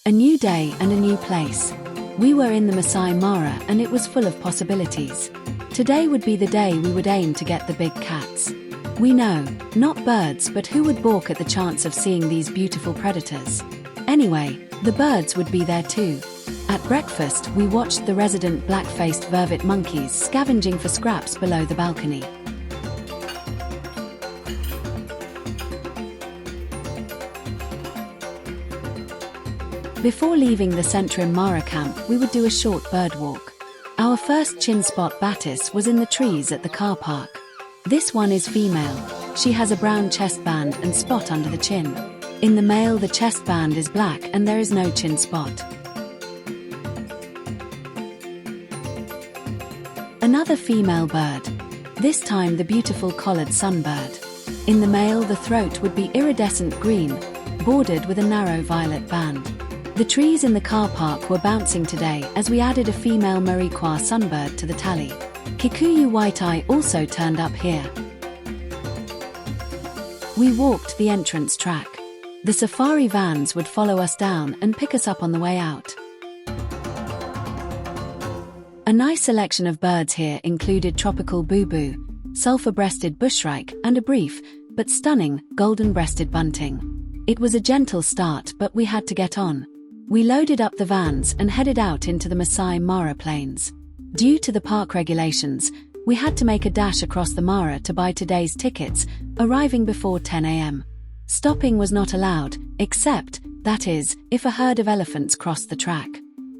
A new day and a new place. We were in the Maasai Mara and it was full of possibilities. Today would be the day we would aim to get the big cats. We know, not birds, but who would balk at the chance of seeing these beautiful predators? Anyway, the birds would be there too. At breakfast, we watched the resident black-faced vervet monkeys scavenging for scraps below the balcony. Before leaving the Centrum Mara camp, we would do a short bird walk. Our first chin spot Battis was in the trees at the car park. This one is female. She has a brown chest band and spot under the chin. In the male, the chest band is black and there is no chin spot. Another female bird. This time the beautiful collared sunbird. In the male, the throat would be iridescent green, bordered with a narrow violet band. The trees in the car park were bouncing today as we added a female Mariqua sunbird to the tally. Kikuyu white-eye also turned up here. We walked the entrance track. The safari vans would follow us down and pick us up on the way out. A nice selection of birds here included tropical boo-boo, sulphur-breasted bushrike, and a brief, but stunning, golden-breasted bunting. It was a gentle start, but we had to get on. We loaded up the vans and headed out into the Maasai Mara plains. Due to the park regulations, we had to make a dash across the Mara to buy today's tickets, arriving before 10 a.m. Stopping was not allowed, except, that is, if a herd of elephants crossed the track.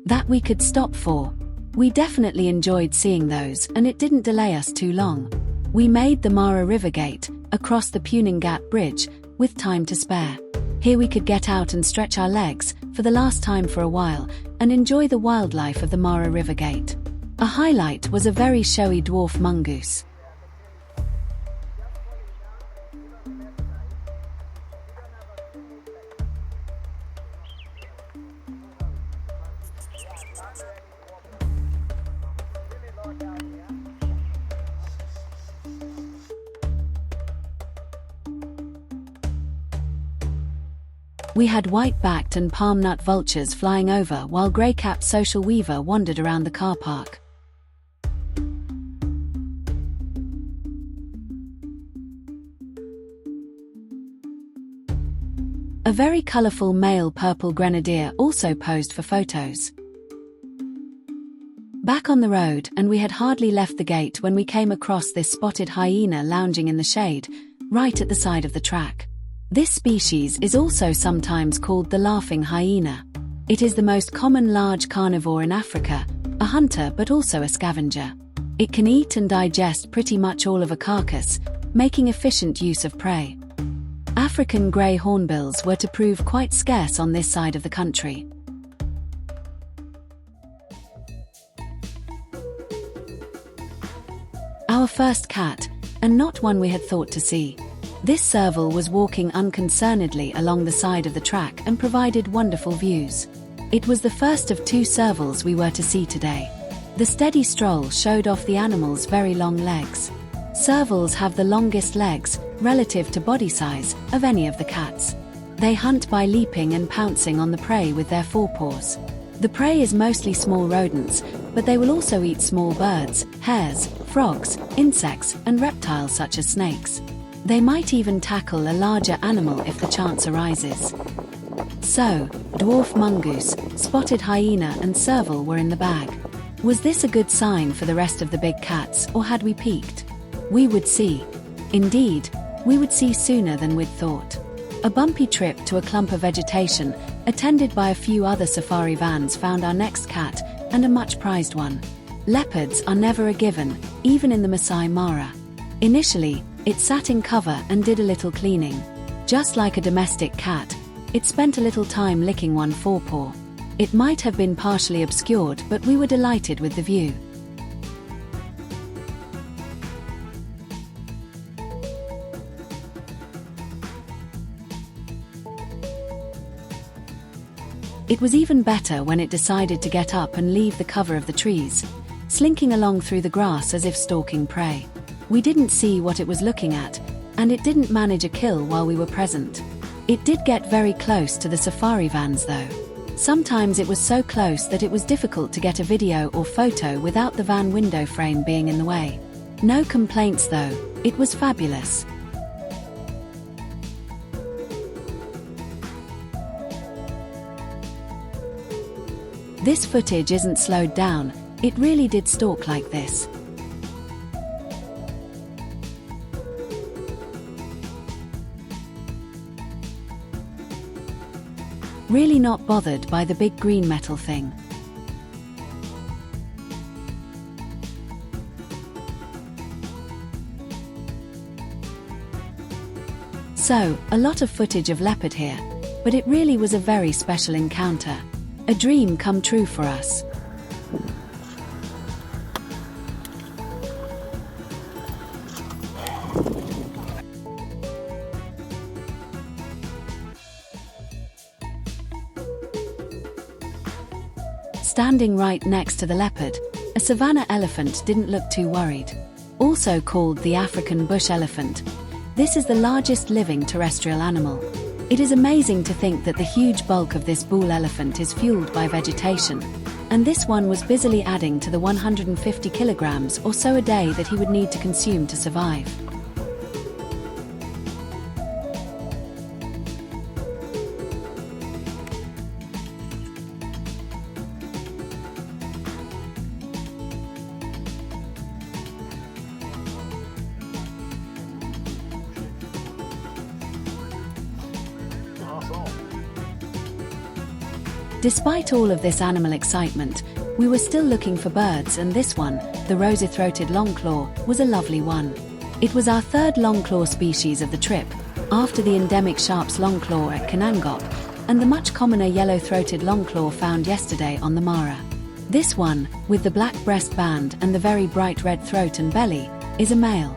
That we could stop for. We definitely enjoyed seeing those, and it didn't delay us too long. We made the Mara River Gate, across the Puningat Bridge, with time to spare. Here we could get out and stretch our legs, for the last time for a while, and enjoy the wildlife of the Mara River Gate. A highlight was a very showy dwarf mongoose. We had white-backed and palm-nut vultures flying over while grey-capped social weaver wandered around the car park. A very colourful male purple grenadier also posed for photos. Back on the road, and we had hardly left the gate when we came across this spotted hyena lounging in the shade, right at the side of the track. This species is also sometimes called the laughing hyena. It is the most common large carnivore in Africa, a hunter but also a scavenger. It can eat and digest pretty much all of a carcass, making efficient use of prey. African grey hornbills were to prove quite scarce on this side of the country. Our first cat, and not one we had thought to see. This serval was walking unconcernedly along the side of the track and provided wonderful views. It was the first of two servals we were to see today. The steady stroll showed off the animal's very long legs. Servals have the longest legs, relative to body size, of any of the cats. They hunt by leaping and pouncing on the prey with their forepaws. The prey is mostly small rodents, but they will also eat small birds, hares, frogs, insects, and reptiles such as snakes. They might even tackle a larger animal if the chance arises. So, dwarf mongoose, spotted hyena and serval were in the bag. Was this a good sign for the rest of the big cats, or had we peaked? We would see. Indeed, we would see sooner than we'd thought. A bumpy trip to a clump of vegetation, attended by a few other safari vans, found our next cat, and a much prized one. Leopards are never a given, even in the Maasai Mara. Initially, it sat in cover and did a little cleaning. Just like a domestic cat, it spent a little time licking one forepaw. It might have been partially obscured, but we were delighted with the view. It was even better when it decided to get up and leave the cover of the trees, slinking along through the grass as if stalking prey. We didn't see what it was looking at, and it didn't manage a kill while we were present. It did get very close to the safari vans though. Sometimes it was so close that it was difficult to get a video or photo without the van window frame being in the way. No complaints though, it was fabulous. This footage isn't slowed down, it really did stalk like this. Really not bothered by the big green metal thing. So, a lot of footage of leopard here, but it really was a very special encounter. A dream come true for us. Standing right next to the leopard, a savanna elephant didn't look too worried. Also called the African bush elephant, this is the largest living terrestrial animal. It is amazing to think that the huge bulk of this bull elephant is fueled by vegetation, and this one was busily adding to the 150 kilograms or so a day that he would need to consume to survive. Despite all of this animal excitement, we were still looking for birds, and this one, the rosy-throated longclaw, was a lovely one. It was our third longclaw species of the trip, after the endemic Sharp's longclaw at Kenyan, and the much commoner yellow-throated longclaw found yesterday on the Mara. This one, with the black breast band and the very bright red throat and belly, is a male.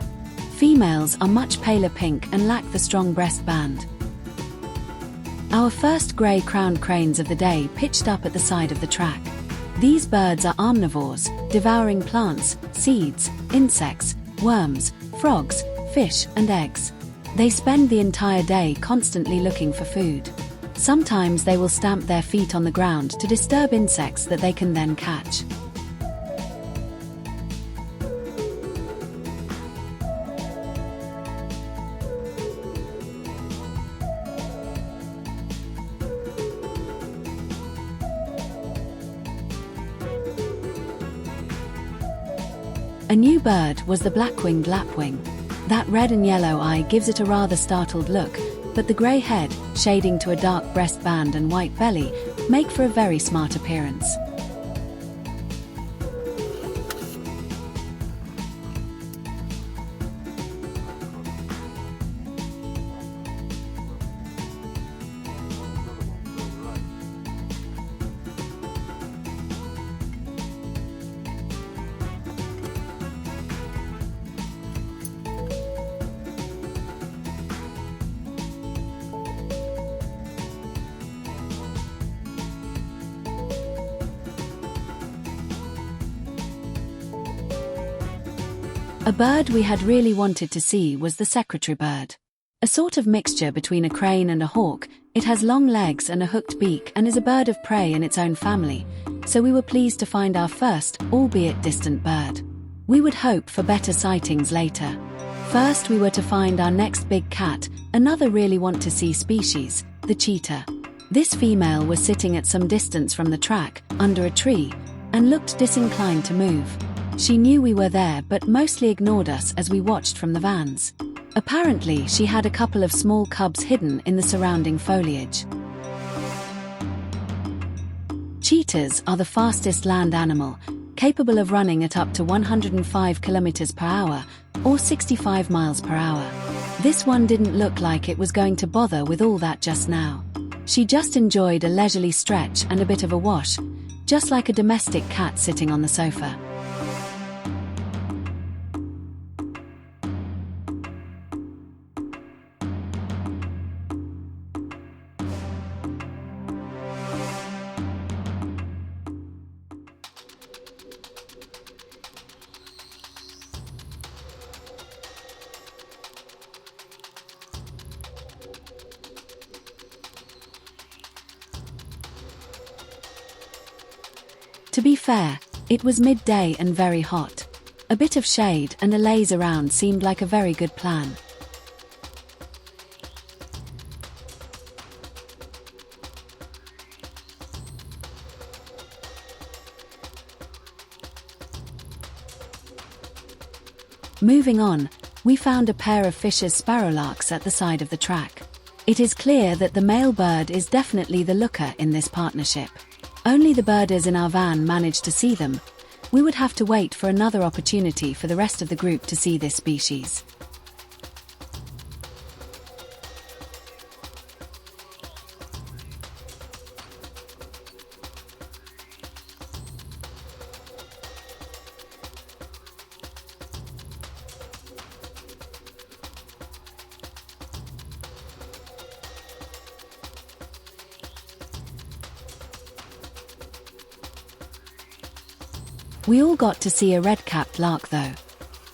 Females are much paler pink and lack the strong breast band. Our first grey-crowned cranes of the day pitched up at the side of the track. These birds are omnivores, devouring plants, seeds, insects, worms, frogs, fish, and eggs. They spend the entire day constantly looking for food. Sometimes they will stamp their feet on the ground to disturb insects that they can then catch. A new bird was the black-winged lapwing. That red and yellow eye gives it a rather startled look, but the grey head, shading to a dark breast band and white belly, make for a very smart appearance. A bird we had really wanted to see was the secretary bird. A sort of mixture between a crane and a hawk, it has long legs and a hooked beak and is a bird of prey in its own family, so we were pleased to find our first, albeit distant bird. We would hope for better sightings later. First we were to find our next big cat, another really want-to-see species, the cheetah. This female was sitting at some distance from the track, under a tree, and looked disinclined to move. She knew we were there but mostly ignored us as we watched from the vans. Apparently she had a couple of small cubs hidden in the surrounding foliage. Cheetahs are the fastest land animal, capable of running at up to 105 kilometers per hour, or 65 miles per hour. This one didn't look like it was going to bother with all that just now. She just enjoyed a leisurely stretch and a bit of a wash, just like a domestic cat sitting on the sofa. To be fair, it was midday and very hot. A bit of shade and a laze around seemed like a very good plan. Moving on, we found a pair of Fisher's sparrowlarks at the side of the track. It is clear that the male bird is definitely the looker in this partnership. Only the birders in our van managed to see them. We would have to wait for another opportunity for the rest of the group to see this species. We all got to see a red-capped lark though.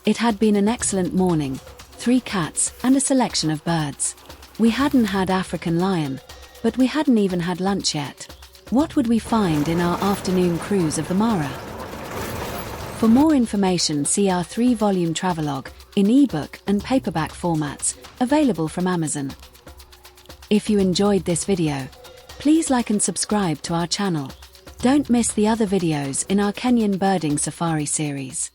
It had been an excellent morning, 3 cats and a selection of birds. We hadn't had African lion, but we hadn't even had lunch yet. What would we find in our afternoon cruise of the Mara? For more information, see our 3-volume travelogue in ebook and paperback formats, available from Amazon. If you enjoyed this video, please like and subscribe to our channel. Don't miss the other videos in our Kenyan birding safari series.